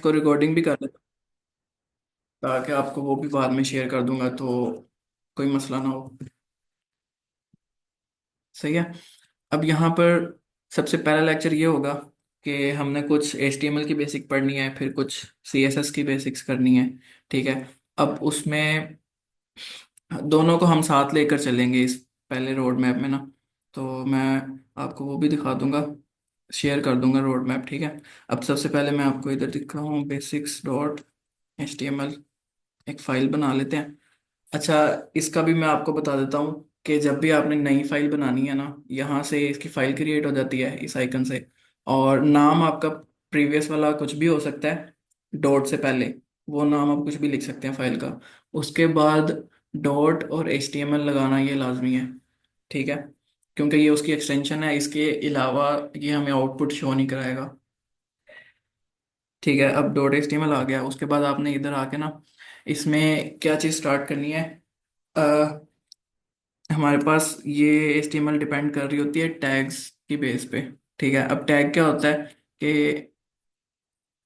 इसको रिकॉर्डिंग भी कर लेता हूँ, ताकि आपको वो भी बाद में शेयर कर दूंगा, तो कोई मसला ना हो। सही है। अब यहाँ पर सबसे पहला लेक्चर ये होगा कि हमने कुछ HTML की बेसिक पढ़नी है, फिर कुछ CSS की बेसिक्स करनी है। ठीक है। अब उसमें दोनों को हम साथ लेकर चलेंगे इस पहले रोड मैप में ना। तो मैं आपको वो भी दिखा दूंगा, शेयर कर दूंगा रोड मैप। ठीक है। अब सबसे पहले मैं आपको इधर दिख रहा हूँ basics.html, एक फाइल बना लेते हैं। अच्छा, इसका भी मैं आपको बता देता हूँ कि जब भी आपने नई फाइल बनानी है ना, यहाँ से इसकी फाइल क्रिएट हो जाती है इस आइकन से। और नाम आपका प्रीवियस वाला कुछ भी हो सकता है, डॉट से पहले वो नाम आप कुछ भी लिख सकते हैं फाइल का। उसके बाद डॉट और HTML लगाना ये लाजमी है। ठीक है। क्योंकि ये उसकी एक्सटेंशन है, इसके अलावा ये हमें आउटपुट शो नहीं कराएगा। ठीक है। अब .html आ गया, उसके बाद आपने इधर आके ना इसमें क्या चीज़ स्टार्ट करनी है। हमारे पास ये HTML डिपेंड कर रही होती है टैग्स की बेस पे। ठीक है। अब टैग क्या होता है कि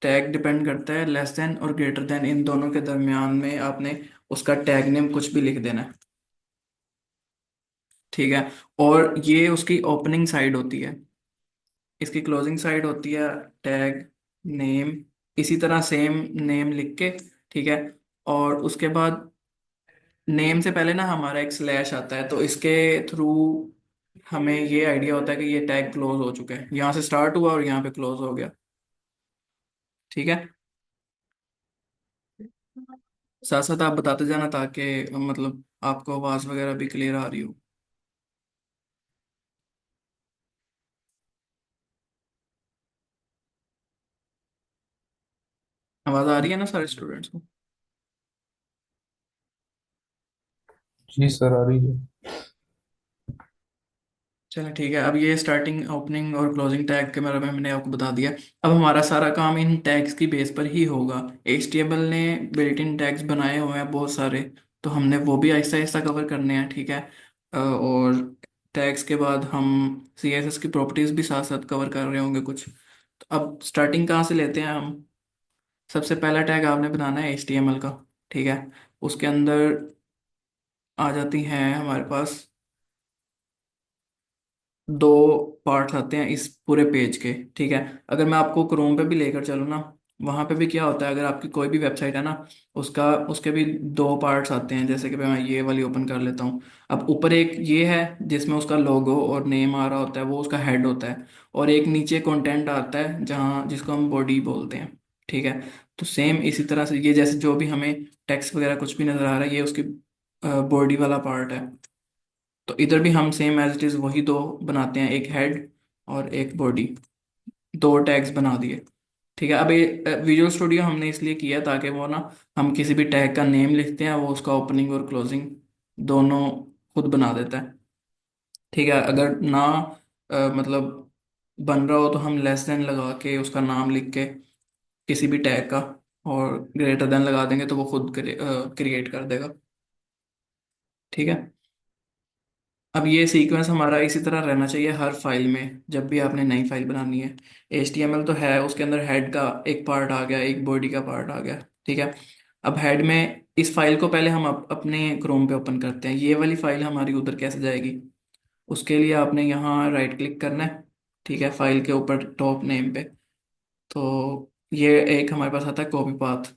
टैग डिपेंड करता है लेस देन और ग्रेटर देन, इन दोनों के दरमियान में आपने उसका टैग नेम कुछ भी लिख देना है। ठीक है। और ये उसकी ओपनिंग साइड होती है, इसकी क्लोजिंग साइड होती है टैग नेम। इसी तरह सेम नेम लिख के, ठीक है। और उसके बाद नेम से पहले ना हमारा एक स्लैश आता है, तो इसके थ्रू हमें ये आइडिया होता है कि ये टैग क्लोज हो चुका है, यहाँ से स्टार्ट हुआ और यहाँ पे क्लोज हो गया। ठीक है। साथ साथ आप बताते जाना ताकि मतलब आपको आवाज़ वगैरह भी क्लियर आ रही हो। आवाज़ आ रही है ना सारे स्टूडेंट्स को? जी सर, आ रही है। चलो ठीक है। अब ये स्टार्टिंग ओपनिंग और क्लोजिंग टैग के बारे में मैंने आपको बता दिया। अब हमारा सारा काम इन टैग्स की बेस पर ही होगा। HTML ने बिल्ट इन टैग्स बनाए हुए हैं बहुत सारे, तो हमने वो भी आहिस्ता आहिस्ता कवर करने हैं। ठीक है। और टैग्स के बाद हम CSS की प्रॉपर्टीज भी साथ साथ कवर कर रहे होंगे कुछ। तो अब स्टार्टिंग कहाँ से लेते हैं हम? सबसे पहला टैग आपने बनाना है HTML का। ठीक है। उसके अंदर आ जाती हैं हमारे पास दो पार्ट्स आते हैं इस पूरे पेज के। ठीक है। अगर मैं आपको क्रोम पे भी लेकर चलूँ ना, वहाँ पे भी क्या होता है, अगर आपकी कोई भी वेबसाइट है ना, उसका उसके भी दो पार्ट्स आते हैं। जैसे कि मैं ये वाली ओपन कर लेता हूँ। अब ऊपर एक ये है जिसमें उसका लोगो और नेम आ रहा होता है, वो उसका हेड होता है। और एक नीचे कंटेंट आता है जहाँ जिसको हम बॉडी बोलते हैं। ठीक है। तो सेम इसी तरह से ये जैसे जो भी हमें टेक्स्ट वगैरह कुछ भी नज़र आ रहा है, ये उसकी बॉडी वाला पार्ट है। तो इधर भी हम सेम एज इट इज वही दो बनाते हैं, एक हेड और एक बॉडी। दो टैग्स बना दिए। ठीक है। अब ये विजुअल स्टूडियो हमने इसलिए किया ताकि वो ना, हम किसी भी टैग का नेम लिखते हैं वो उसका ओपनिंग और क्लोजिंग दोनों खुद बना देता है। ठीक है। अगर ना मतलब बन रहा हो तो हम लेस देन लगा के उसका नाम लिख के किसी भी टैग का, और ग्रेटर देन लगा देंगे तो वो खुद क्रिएट कर देगा। ठीक है। अब ये सीक्वेंस हमारा इसी तरह रहना चाहिए हर फाइल में जब भी आपने नई फाइल बनानी है। HTML तो है, उसके अंदर हेड का एक पार्ट आ गया, एक बॉडी का पार्ट आ गया। ठीक है। अब हेड में इस फाइल को पहले हम अपने क्रोम पे ओपन करते हैं। ये वाली फाइल हमारी उधर कैसे जाएगी? उसके लिए आपने यहाँ राइट क्लिक करना है। ठीक है। फाइल के ऊपर टॉप नेम पे, तो ये एक हमारे पास आता है कॉपी पाथ।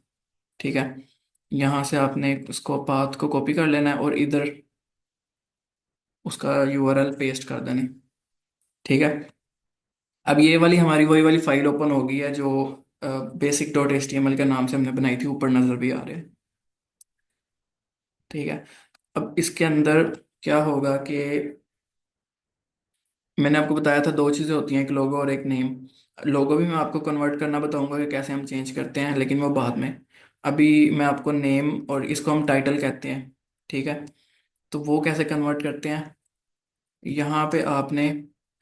ठीक है। यहाँ से आपने उसको पाथ को कॉपी कर लेना है और इधर उसका URL पेस्ट कर देना है। ठीक है। अब ये वाली हमारी वही वाली फाइल ओपन हो गई है जो basic.html के नाम से हमने बनाई थी, ऊपर नजर भी आ रहे हैं। ठीक है। अब इसके अंदर क्या होगा कि मैंने आपको बताया था दो चीज़ें होती हैं, एक लोगो और एक नेम। लोगो भी मैं आपको कन्वर्ट करना बताऊंगा कि कैसे हम चेंज करते हैं, लेकिन वो बाद में। अभी मैं आपको नेम, और इसको हम टाइटल कहते हैं। ठीक है। तो वो कैसे कन्वर्ट करते हैं? यहाँ पे आपने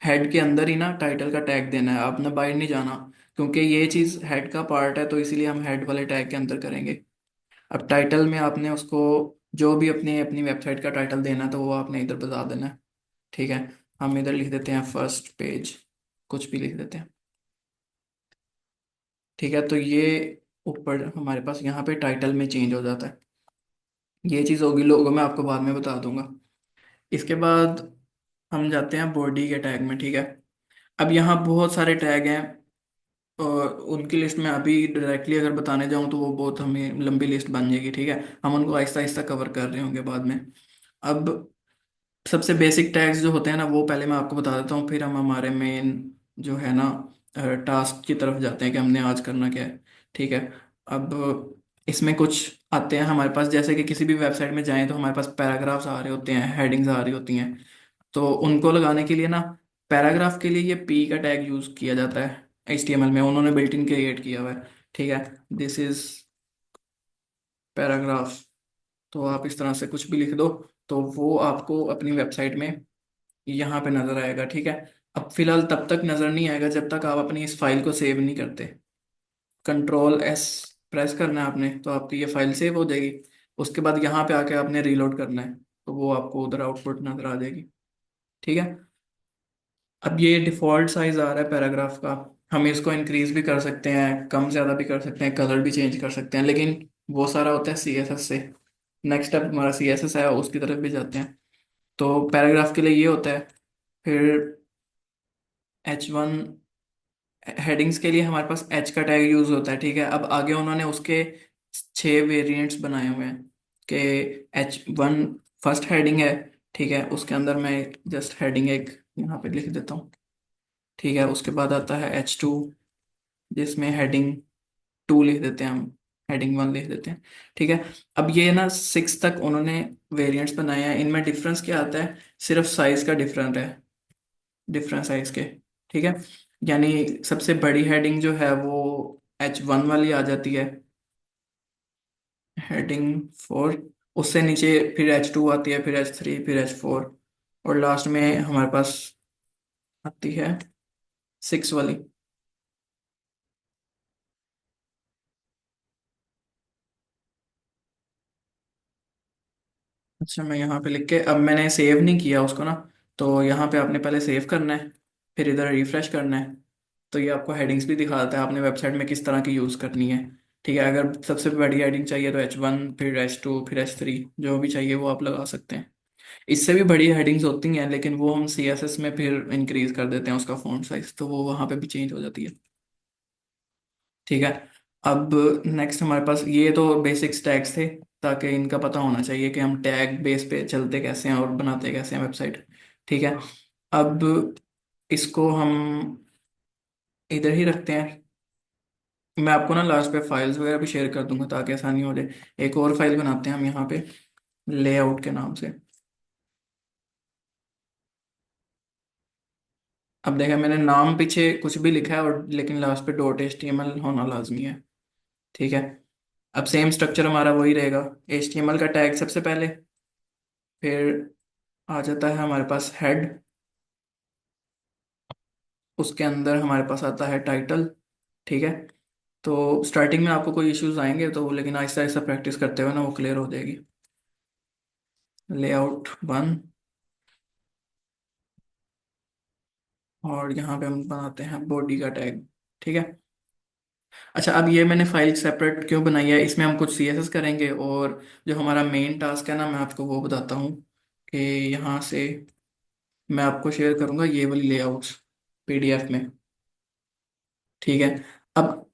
हेड के अंदर ही ना टाइटल का टैग देना है, आपने बाहर नहीं जाना। क्योंकि ये चीज़ हेड का पार्ट है, तो इसीलिए हम हेड वाले टैग के अंदर करेंगे। अब टाइटल में आपने उसको जो भी अपनी अपनी वेबसाइट का टाइटल देना है, तो वो आपने इधर बता देना है। ठीक है। हम इधर लिख देते हैं फर्स्ट पेज, कुछ भी लिख देते हैं। ठीक है। तो ये ऊपर हमारे पास यहाँ पे टाइटल में चेंज हो जाता है। ये चीज़ होगी, लोगों में आपको बाद में बता दूंगा। इसके बाद हम जाते हैं बॉडी के टैग में, ठीक है। अब यहाँ बहुत सारे टैग हैं, और उनकी लिस्ट में अभी डायरेक्टली अगर बताने जाऊँ तो वो बहुत हमें लंबी लिस्ट बन जाएगी, ठीक है। हम उनको आहिस्ता आहिस्ता कवर कर रहे होंगे बाद में। अब सबसे बेसिक टैग्स जो होते हैं ना, वो पहले मैं आपको बता देता हूँ, फिर हम हमारे मेन जो है ना टास्क की तरफ जाते हैं कि हमने आज करना क्या है, ठीक है। अब इसमें कुछ आते हैं हमारे पास, जैसे कि किसी भी वेबसाइट में जाएं तो हमारे पास पैराग्राफ्स आ रहे होते हैं, हेडिंग्स आ रही होती हैं। तो उनको लगाने के लिए ना, पैराग्राफ के लिए ये पी का टैग यूज किया जाता है HTML में, उन्होंने बिल्ट इन क्रिएट किया हुआ है, ठीक है। This is paragraph. तो आप इस तरह से कुछ भी लिख दो, तो वो आपको अपनी वेबसाइट में यहाँ पे नजर आएगा, ठीक है। अब फिलहाल तब तक नजर नहीं आएगा जब तक आप अपनी इस फाइल को सेव नहीं करते। Ctrl+S प्रेस करना है आपने, तो आपकी ये फाइल सेव हो जाएगी। उसके बाद यहाँ पे आके आपने रीलोड करना है, तो वो आपको उधर आउटपुट नजर आ जाएगी, ठीक है। अब ये डिफॉल्ट साइज आ रहा है पैराग्राफ का। हम इसको इंक्रीज भी कर सकते हैं, कम ज़्यादा भी कर सकते हैं, कलर भी चेंज कर सकते हैं, लेकिन वो सारा होता है CSS से। नेक्स्ट स्टेप हमारा CSS है, उसकी तरफ भी जाते हैं। तो पैराग्राफ के लिए ये होता है। फिर H1 हेडिंग्स के लिए हमारे पास H का टैग यूज होता है, ठीक है। अब आगे उन्होंने उसके 6 वेरिएंट्स बनाए हुए हैं कि H1 फर्स्ट हेडिंग है, ठीक है। उसके अंदर मैं जस्ट हेडिंग एक यहाँ पे लिख देता हूँ, ठीक है। उसके बाद आता है H2, जिसमें हेडिंग 2 लिख देते हैं हम, हेडिंग 1 लिख देते हैं, ठीक है। अब ये ना 6 तक उन्होंने वेरिएंट्स बनाए हैं। इनमें डिफरेंस क्या आता है, सिर्फ साइज का डिफरेंट है, डिफरेंट साइज के, ठीक है। यानी सबसे बड़ी हेडिंग जो है वो H1 वाली आ जाती है, हेडिंग 4। उससे नीचे फिर H2 आती है, फिर H3, फिर H4, और लास्ट में हमारे पास आती है 6 वाली। अच्छा, मैं यहाँ पे लिख के, अब मैंने सेव नहीं किया उसको ना, तो यहाँ पे आपने पहले सेव करना है, फिर इधर रिफ्रेश करना है। तो ये आपको हेडिंग्स भी दिखा देता है आपने वेबसाइट में किस तरह की यूज़ करनी है, ठीक है। अगर सबसे बड़ी हेडिंग चाहिए तो H1, फिर H2, फिर H3, जो भी चाहिए वो आप लगा सकते हैं। इससे भी बड़ी हेडिंग्स होती हैं, लेकिन वो हम CSS में फिर इंक्रीज कर देते हैं उसका फॉन्ट साइज, तो वो वहाँ पे भी चेंज हो जाती है, ठीक है। अब नेक्स्ट हमारे पास ये तो बेसिक टैग्स थे, ताकि इनका पता होना चाहिए कि हम टैग बेस पे चलते कैसे हैं और बनाते कैसे हैं वेबसाइट, ठीक है। अब इसको हम इधर ही रखते हैं। मैं आपको ना लास्ट पे फाइल्स वगैरह भी शेयर कर दूंगा ताकि आसानी हो जाए। एक और फाइल बनाते हैं हम यहाँ पे, लेआउट के नाम से। अब देखा, मैंने नाम पीछे कुछ भी लिखा है, और लेकिन लास्ट पे .html होना लाजमी है, ठीक है। अब सेम स्ट्रक्चर हमारा वही रहेगा। HTML का टैग सबसे पहले, फिर आ जाता है हमारे पास हेड, उसके अंदर हमारे पास आता है टाइटल, ठीक है। तो स्टार्टिंग में आपको कोई इश्यूज आएंगे तो, लेकिन आहिस्ता आहिस्ता प्रैक्टिस करते हुए ना वो क्लियर हो जाएगी। लेआउट 1, और यहाँ पे हम बनाते हैं बॉडी का टैग, ठीक है। अच्छा, अब ये मैंने फाइल सेपरेट क्यों बनाई है, इसमें हम कुछ CSS करेंगे, और जो हमारा मेन टास्क है ना, मैं आपको वो बताता हूँ कि यहाँ से मैं आपको शेयर करूँगा ये वाली लेआउट्स PDF में, ठीक है। अब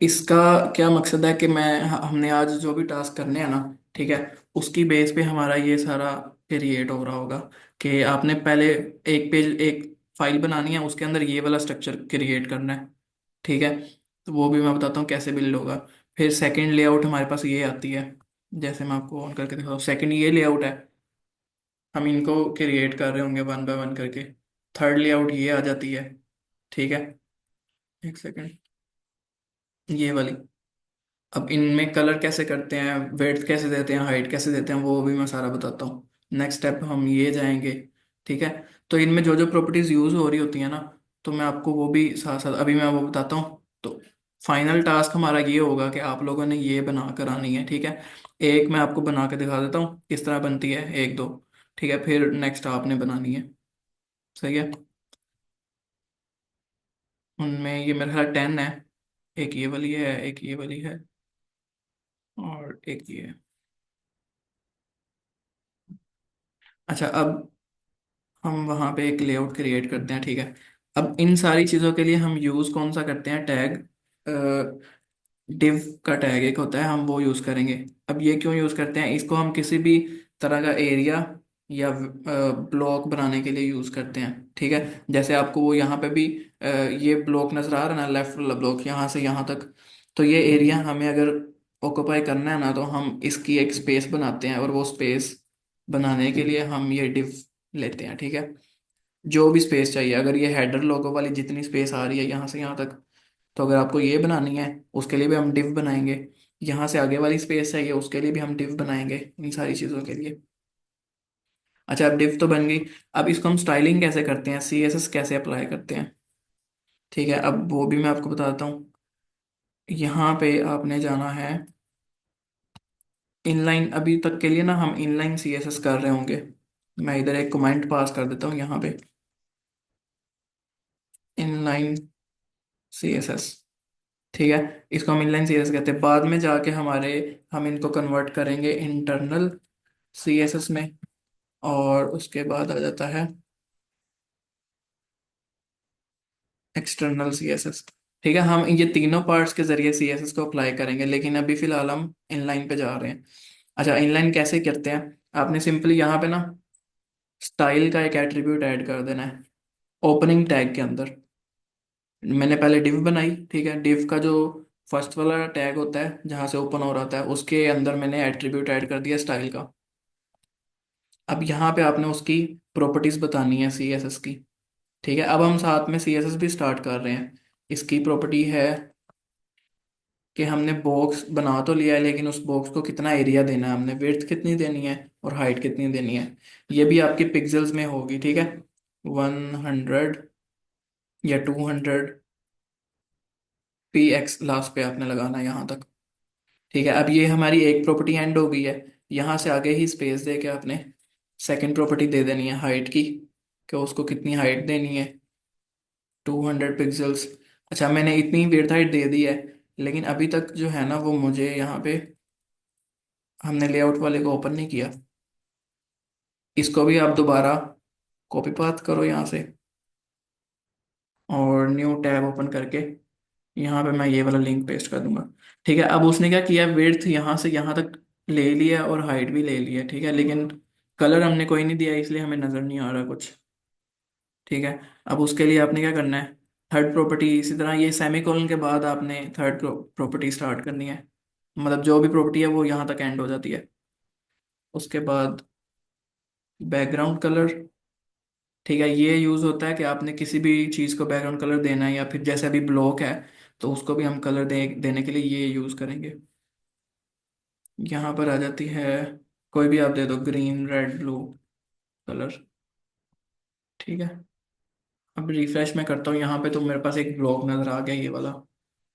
इसका क्या मकसद है कि हमने आज जो भी टास्क करने हैं ना, ठीक है, उसकी बेस पे हमारा ये सारा क्रिएट हो रहा होगा। कि आपने पहले एक पेज, एक फाइल बनानी है, उसके अंदर ये वाला स्ट्रक्चर क्रिएट करना है, ठीक है। तो वो भी मैं बताता हूँ कैसे बिल्ड होगा। फिर सेकंड लेआउट हमारे पास ये आती है, जैसे मैं आपको ऑन करके दिखाऊँ, सेकंड ये लेआउट है। हम इनको क्रिएट कर रहे होंगे 1 बाय 1 करके। थर्ड लेआउट ये आ जाती है, ठीक है। एक सेकंड, ये वाली। अब इनमें कलर कैसे करते हैं, वेड्थ कैसे देते हैं, हाइट कैसे देते हैं, वो भी मैं सारा बताता हूँ। नेक्स्ट स्टेप हम ये जाएंगे, ठीक है। तो इनमें जो जो प्रॉपर्टीज यूज हो रही होती हैं ना, तो मैं आपको वो भी साथ साथ अभी मैं वो बताता हूँ। तो फाइनल टास्क हमारा ये होगा कि आप लोगों ने ये बना कर आनी है, ठीक है। एक मैं आपको बना के दिखा देता हूँ किस तरह बनती है, एक दो, ठीक है। फिर नेक्स्ट आपने बनानी है, सही है। उनमें ये मेरा ख्याल 10 है। एक ये वाली है, एक ये वाली है, और एक ये है। अच्छा, अब हम वहाँ पे एक लेआउट क्रिएट करते हैं, ठीक है। अब इन सारी चीज़ों के लिए हम यूज़ कौन सा करते हैं, टैग। डिव का टैग एक होता है, हम वो यूज़ करेंगे। अब ये क्यों यूज़ करते हैं, इसको हम किसी भी तरह का एरिया या ब्लॉक बनाने के लिए यूज़ करते हैं, ठीक है। जैसे आपको वो यहाँ पे भी ये ब्लॉक नज़र आ रहा है ना, लेफ्ट वाला ब्लॉक यहाँ से यहाँ तक। तो ये एरिया हमें अगर ऑक्यूपाई करना है ना, तो हम इसकी एक स्पेस बनाते हैं, और वो स्पेस बनाने के लिए हम ये डिव लेते हैं, ठीक है। जो भी स्पेस चाहिए, अगर ये हेडर लोगो वाली जितनी स्पेस आ रही है यहाँ से यहाँ तक, तो अगर आपको ये बनानी है उसके लिए भी हम डिव बनाएंगे। यहाँ से आगे वाली स्पेस चाहिए उसके लिए भी हम डिव बनाएंगे, इन सारी चीज़ों के लिए। अच्छा, अब डिव तो बन गई। अब इसको हम स्टाइलिंग कैसे करते हैं, सीएसएस कैसे अप्लाई करते हैं, ठीक है। अब वो भी मैं आपको बताता हूँ। यहाँ पे आपने जाना है इनलाइन। अभी तक के लिए ना हम इनलाइन सीएसएस कर रहे होंगे। मैं इधर एक कमेंट पास कर देता हूँ यहाँ पे, इनलाइन सीएसएस, ठीक है। इसको हम इनलाइन सीएसएस कहते हैं। बाद में जाके हम इनको कन्वर्ट करेंगे इंटरनल सीएसएस में, और उसके बाद आ जाता है एक्सटर्नल सीएसएस, ठीक है। हम ये तीनों पार्ट्स के जरिए सीएसएस को अप्लाई करेंगे, लेकिन अभी फिलहाल हम इनलाइन पे जा रहे हैं। अच्छा, इनलाइन कैसे करते हैं, आपने सिंपली यहाँ पे ना स्टाइल का एक एट्रीब्यूट ऐड कर देना है ओपनिंग टैग के अंदर। मैंने पहले डिव बनाई, ठीक है। डिव का जो फर्स्ट वाला टैग होता है जहाँ से ओपन हो रहा था, उसके अंदर मैंने एट्रीब्यूट ऐड कर दिया स्टाइल का। अब यहाँ पे आपने उसकी प्रॉपर्टीज बतानी है सीएसएस की, ठीक है। अब हम साथ में सीएसएस भी स्टार्ट कर रहे हैं। इसकी प्रॉपर्टी है कि हमने बॉक्स बना तो लिया है, लेकिन उस बॉक्स को कितना एरिया देना है, हमने विड्थ कितनी देनी है और हाइट कितनी देनी है। ये भी आपकी पिक्सल्स में होगी, ठीक है। 100 या 200 px लास्ट पे आपने लगाना है यहाँ तक, ठीक है। अब ये हमारी एक प्रॉपर्टी एंड हो गई है। यहाँ से आगे ही स्पेस दे के आपने सेकंड प्रॉपर्टी दे देनी है हाइट की, कि उसको कितनी हाइट देनी है, 200 पिक्सल्स। अच्छा, मैंने इतनी विड्थ हाइट दे दी है, लेकिन अभी तक जो है ना वो मुझे यहाँ पे हमने लेआउट वाले को ओपन नहीं किया। इसको भी आप दोबारा कॉपी पास्ट करो यहाँ से, और न्यू टैब ओपन करके यहाँ पे मैं ये वाला लिंक पेस्ट कर दूंगा, ठीक है। अब उसने क्या किया, विड्थ यहाँ से यहाँ तक ले लिया और हाइट भी ले लिया, ठीक है, लेकिन कलर हमने कोई नहीं दिया, इसलिए हमें नज़र नहीं आ रहा कुछ, ठीक है। अब उसके लिए आपने क्या करना है, थर्ड प्रॉपर्टी इसी तरह ये सेमीकोलन के बाद आपने थर्ड प्रॉपर्टी स्टार्ट करनी है। मतलब जो भी प्रॉपर्टी है वो यहाँ तक एंड हो जाती है। उसके बाद बैकग्राउंड कलर, ठीक है। ये यूज़ होता है कि आपने किसी भी चीज़ को बैकग्राउंड कलर देना है, या फिर जैसे अभी ब्लॉक है तो उसको भी हम कलर देने के लिए ये यूज़ करेंगे। यहाँ पर आ जाती है, कोई भी आप दे दो, ग्रीन रेड ब्लू कलर, ठीक है। अब रिफ्रेश मैं करता हूँ यहाँ पे, तो मेरे पास एक ब्लॉक नज़र आ गया ये वाला,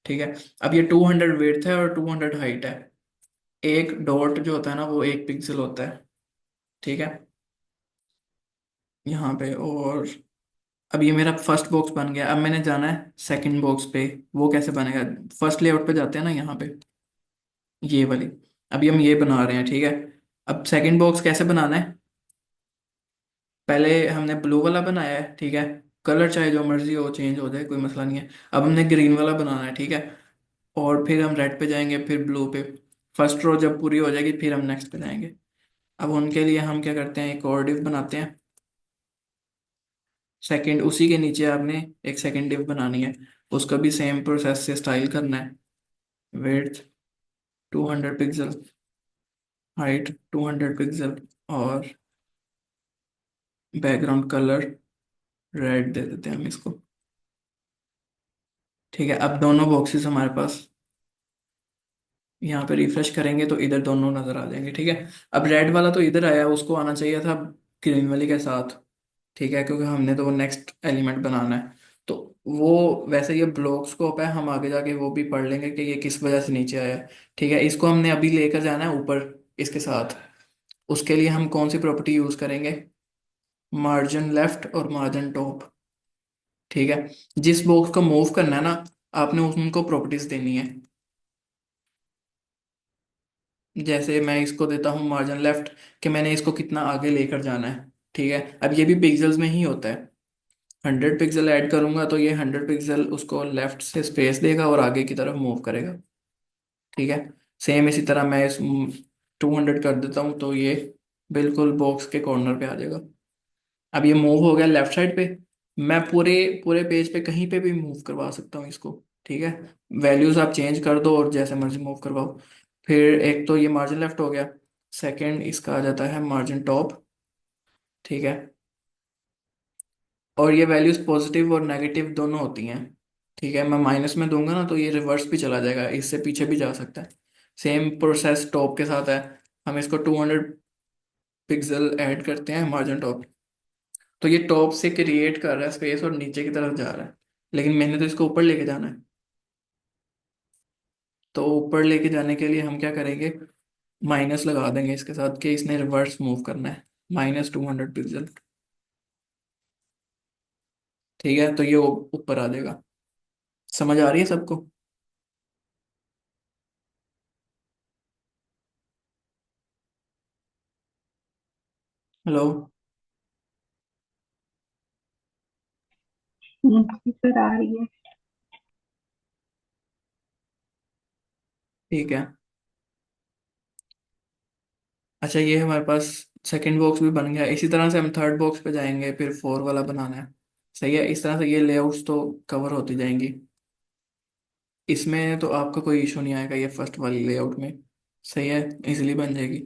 ठीक है। अब ये 200 विड्थ है और 200 हाइट है। एक डॉट जो होता है ना वो 1 पिक्सल होता है, ठीक है, यहाँ पे। और अब ये मेरा फर्स्ट बॉक्स बन गया। अब मैंने जाना है सेकंड बॉक्स पे। वो कैसे बनेगा, फर्स्ट लेआउट पे जाते हैं ना यहाँ पे, ये वाली। अभी हम ये बना रहे हैं, ठीक है। अब सेकंड बॉक्स कैसे बनाना है, पहले हमने ब्लू वाला बनाया है, ठीक है। कलर चाहे जो मर्जी हो, चेंज हो जाए, कोई मसला नहीं है। अब हमने ग्रीन वाला बनाना है, ठीक है। और फिर हम रेड पे जाएंगे, फिर ब्लू पे। फर्स्ट रो जब पूरी हो जाएगी फिर हम नेक्स्ट पे जाएंगे। अब उनके लिए हम क्या करते हैं, एक और डिव बनाते हैं। सेकंड उसी के नीचे आपने एक सेकंड डिव बनानी है। उसका भी सेम प्रोसेस से स्टाइल करना है। विड्थ 200 पिक्सल, हाइट 200 पिक्सल, और बैकग्राउंड कलर रेड दे देते हैं हम इसको, ठीक है। अब दोनों बॉक्सेस हमारे पास, यहाँ पे रिफ्रेश करेंगे तो इधर दोनों नजर आ जाएंगे, ठीक है। अब रेड वाला तो इधर आया, उसको आना चाहिए था ग्रीन वाले के साथ, ठीक है, क्योंकि हमने तो वो नेक्स्ट एलिमेंट बनाना है। तो वो वैसे ये ब्लॉक स्कोप है, हम आगे जाके वो भी पढ़ लेंगे कि ये किस वजह से नीचे आया है, ठीक है। इसको हमने अभी लेकर जाना है ऊपर इसके साथ। उसके लिए हम कौन सी प्रॉपर्टी यूज करेंगे, मार्जिन लेफ्ट और मार्जिन टॉप, ठीक है। जिस बॉक्स को मूव करना है ना, आपने उनको प्रॉपर्टीज देनी है। जैसे मैं इसको देता हूँ मार्जिन लेफ्ट, कि मैंने इसको कितना आगे लेकर जाना है। ठीक है, अब ये भी पिक्सल्स में ही होता है। 100 पिक्सल ऐड करूंगा तो ये 100 पिक्सल उसको लेफ्ट से स्पेस देगा और आगे की तरफ मूव करेगा। ठीक है, सेम इसी तरह मैं इस 200 कर देता हूँ तो ये बिल्कुल बॉक्स के कॉर्नर पे आ जाएगा। अब ये मूव हो गया लेफ्ट साइड पे। मैं पूरे पूरे पेज पे कहीं पे भी मूव करवा सकता हूँ इसको। ठीक है, वैल्यूज आप चेंज कर दो और जैसे मर्जी मूव करवाओ। फिर एक तो ये मार्जिन लेफ्ट हो गया। सेकंड इसका आ जाता है मार्जिन टॉप। ठीक है, और ये वैल्यूज पॉजिटिव और नेगेटिव दोनों होती हैं। ठीक है, मैं माइनस में दूंगा ना तो ये रिवर्स भी चला जाएगा, इससे पीछे भी जा सकता है। सेम प्रोसेस टॉप के साथ है। हम इसको 200 पिक्सल ऐड करते हैं मार्जिन टॉप। तो ये टॉप से क्रिएट कर रहा है स्पेस और नीचे की तरफ जा रहा है, लेकिन मैंने तो इसको ऊपर लेके जाना है। तो ऊपर लेके जाने के लिए हम क्या करेंगे, माइनस लगा देंगे इसके साथ कि इसने रिवर्स मूव करना है। -200 पिक्सल। ठीक है, तो ये ऊपर आ जाएगा। समझ आ रही है सबको? हेलो। सर आ रही है। ठीक है। अच्छा, ये हमारे पास सेकंड बॉक्स भी बन गया। इसी तरह से हम थर्ड बॉक्स पे जाएंगे, फिर फोर वाला बनाना है। सही है, इस तरह से ये लेआउट्स तो कवर होती जाएंगी। इसमें तो आपका कोई इशू नहीं आएगा, ये फर्स्ट वाली लेआउट में। सही है, इजीली बन जाएगी।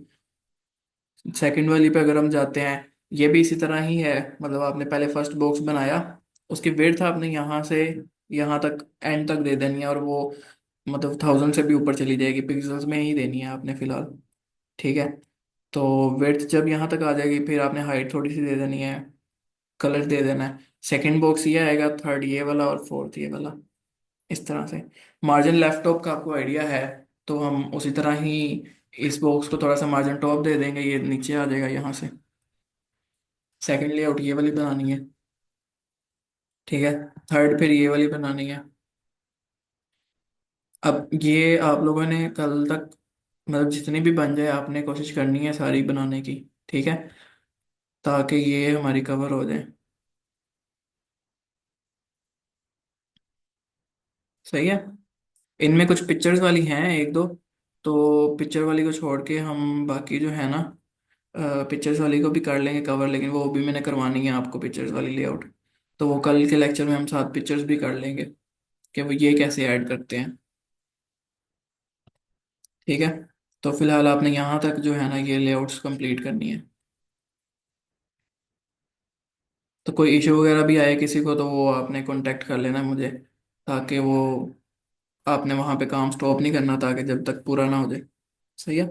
सेकंड वाली पे अगर हम जाते हैं, ये भी इसी तरह ही है। मतलब आपने पहले फर्स्ट बॉक्स बनाया, उसकी विड्थ आपने यहाँ से यहाँ तक एंड तक दे देनी है, और वो मतलब 1000 से भी ऊपर चली जाएगी, पिक्सल्स में ही देनी है आपने फिलहाल। ठीक है, तो विड्थ जब यहाँ तक आ जाएगी फिर आपने हाइट थोड़ी सी दे देनी है, कलर दे देना है। सेकंड बॉक्स ये आएगा, थर्ड ये वाला और फोर्थ ये वाला। इस तरह से मार्जिन लेफ्ट टॉप का आपको आइडिया है, तो हम उसी तरह ही इस बॉक्स को थोड़ा सा मार्जिन टॉप दे देंगे, ये नीचे आ जाएगा यहाँ से। सेकंड लेआउट ये वाली बनानी है। ठीक है, थर्ड फिर ये वाली बनानी है। अब ये आप लोगों ने कल तक मतलब जितनी भी बन जाए आपने कोशिश करनी है सारी बनाने की। ठीक है, ताकि ये हमारी कवर हो जाए। सही है, इनमें कुछ पिक्चर्स वाली हैं एक दो, तो पिक्चर वाली को छोड़ के हम बाकी जो है ना, पिक्चर्स वाली को भी कर लेंगे कवर, लेकिन वो भी मैंने करवानी है आपको पिक्चर्स वाली लेआउट। तो वो कल के लेक्चर में हम साथ पिक्चर्स भी कर लेंगे कि वो ये कैसे ऐड करते हैं। ठीक है, तो फिलहाल आपने यहाँ तक जो है ना ये लेआउट्स कंप्लीट करनी है। तो कोई इशू वगैरह भी आए किसी को तो वो आपने कांटेक्ट कर लेना मुझे, ताकि वो आपने वहाँ पे काम स्टॉप नहीं करना, ताकि जब तक पूरा ना हो जाए। सही है।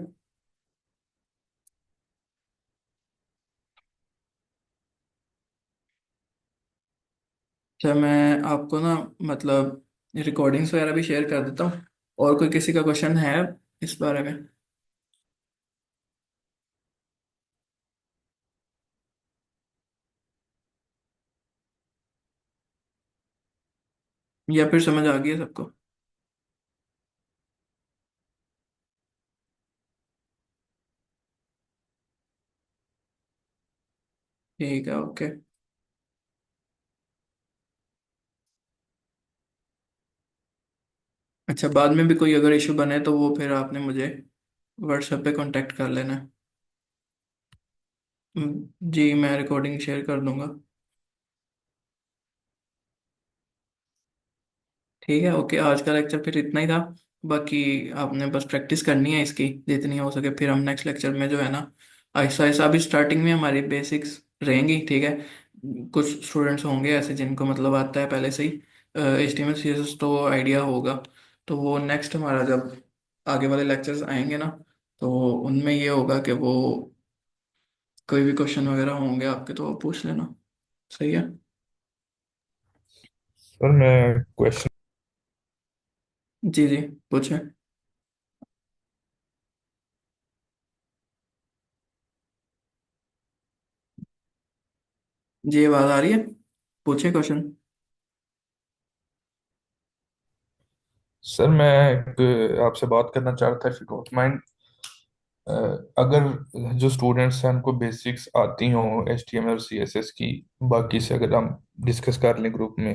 अच्छा, मैं आपको ना मतलब रिकॉर्डिंग्स वगैरह भी शेयर कर देता हूँ। और कोई किसी का क्वेश्चन है इस बारे में, या फिर समझ आ गई है सबको? ठीक है, ओके। अच्छा, बाद में भी कोई अगर इशू बने तो वो फिर आपने मुझे व्हाट्सएप पे कांटेक्ट कर लेना। जी, मैं रिकॉर्डिंग शेयर कर दूंगा। ठीक है, ओके। आज का लेक्चर फिर इतना ही था। बाकी आपने बस प्रैक्टिस करनी है इसकी जितनी हो सके, फिर हम नेक्स्ट लेक्चर में जो है ना आहिस्ता आहिस्ता, अभी स्टार्टिंग में हमारी बेसिक्स रहेंगी। ठीक है, कुछ स्टूडेंट्स होंगे ऐसे जिनको मतलब आता है पहले से ही HTML CSS, तो आइडिया होगा। तो वो नेक्स्ट हमारा जब आगे वाले लेक्चर्स आएंगे ना, तो उनमें ये होगा कि वो कोई भी क्वेश्चन वगैरह होंगे आपके तो वो पूछ लेना। सही है। सर मैं क्वेश्चन। जी जी, पूछें। जी, आवाज़ आ रही है, पूछें क्वेश्चन। सर मैं आपसे बात करना चाह रहा था, इफ यू डोंट माइंड। अगर जो स्टूडेंट्स हैं उनको बेसिक्स आती हों H T M L C S S की, बाकी से अगर हम डिस्कस कर लें ग्रुप में,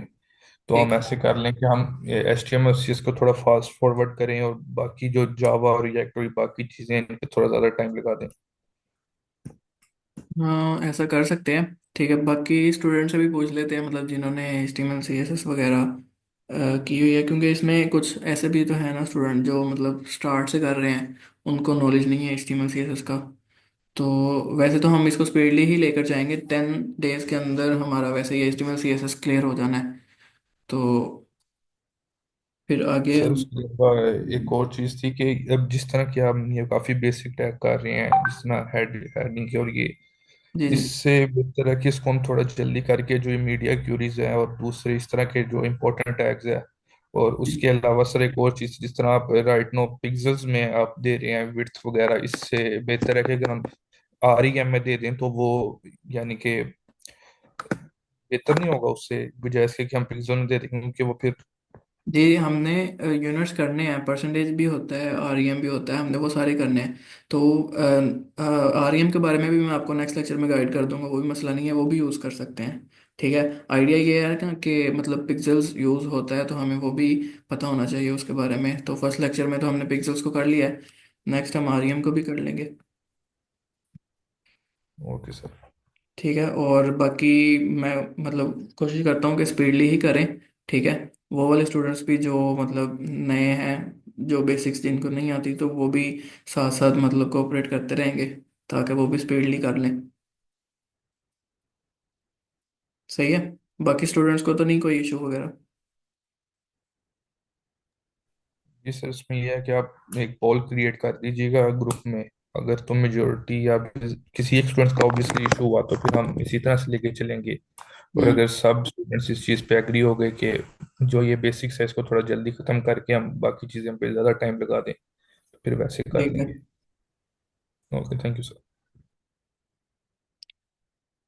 तो ठीक हम है। ऐसे कर लें कि हम H T M L C S S थोड़ा फास्ट फॉरवर्ड करें और बाकी जो जावा और रिएक्ट और बाकी चीज़ें हैं, इन पे थोड़ा ज़्यादा टाइम लगा दें। हाँ, ऐसा कर सकते हैं। ठीक है, बाकी स्टूडेंट से भी पूछ लेते हैं, मतलब जिन्होंने HTML CSS वगैरह की हुई है, क्योंकि इसमें कुछ ऐसे भी तो है ना स्टूडेंट जो मतलब स्टार्ट से कर रहे हैं, उनको नॉलेज नहीं है HTML CSS का। तो वैसे तो हम इसको स्पीडली ही लेकर जाएंगे, 10 डेज के अंदर हमारा वैसे ही HTML CSS क्लियर हो जाना है। तो फिर आगे सर हम। उसके अलावा एक और चीज़ थी कि अब जिस तरह की हम ये काफ़ी बेसिक टैग कर रहे हैं, जिस तरह हेडिंग के और ये, जी जी। इससे बेहतर है कि इसको हम थोड़ा जल्दी करके जो ये मीडिया क्यूरीज है और दूसरे इस तरह के जो इंपॉर्टेंट टैग्स है, और उसके अलावा सर एक और चीज़, जिस तरह आप राइट नो पिक्सेल्स में आप दे रहे हैं विड्थ वगैरह, इससे बेहतर है कि अगर हम REM में दे दें तो वो, यानी कि बेहतर नहीं होगा उससे बजाय इसके कि हम पिक्सल में दे दें, क्योंकि वो फिर। जी, हमने यूनिट्स करने हैं, परसेंटेज भी होता है, REM भी होता है, हमने वो सारे करने हैं। तो REM के बारे में भी मैं आपको नेक्स्ट लेक्चर में गाइड कर दूंगा, वो भी मसला नहीं है, वो भी यूज़ कर सकते हैं। ठीक है। आइडिया ये है ना कि मतलब पिक्सेल्स यूज़ होता है तो हमें वो भी पता होना चाहिए उसके बारे में। तो फर्स्ट लेक्चर में तो हमने पिक्सेल्स को कर लिया है, नेक्स्ट हम REM को भी कर लेंगे। Okay sir. ठीक है। और बाकी मैं मतलब कोशिश करता हूँ कि स्पीडली ही करें। ठीक है। वो वाले स्टूडेंट्स भी जो मतलब नए हैं, जो बेसिक्स जिनको नहीं आती, तो वो भी साथ साथ मतलब कोऑपरेट करते रहेंगे, ताकि वो भी स्पीडली कर लें। सही है। बाकी स्टूडेंट्स को तो नहीं कोई इशू वगैरह। जी सर, इसमें यह है कि आप एक पोल क्रिएट कर दीजिएगा ग्रुप में। अगर तो मेजोरिटी या किसी एक स्टूडेंट्स का ऑब्वियसली इशू हुआ तो फिर हम इसी तरह से लेके चलेंगे। और हम्म। अगर सब स्टूडेंट्स इस चीज़ पे एग्री हो गए कि जो ये बेसिक्स है इसको थोड़ा जल्दी ख़त्म करके हम बाकी चीज़ें पे ज़्यादा टाइम लगा दें, तो फिर वैसे कर ठीक है। लेंगे। Okay, thank you sir.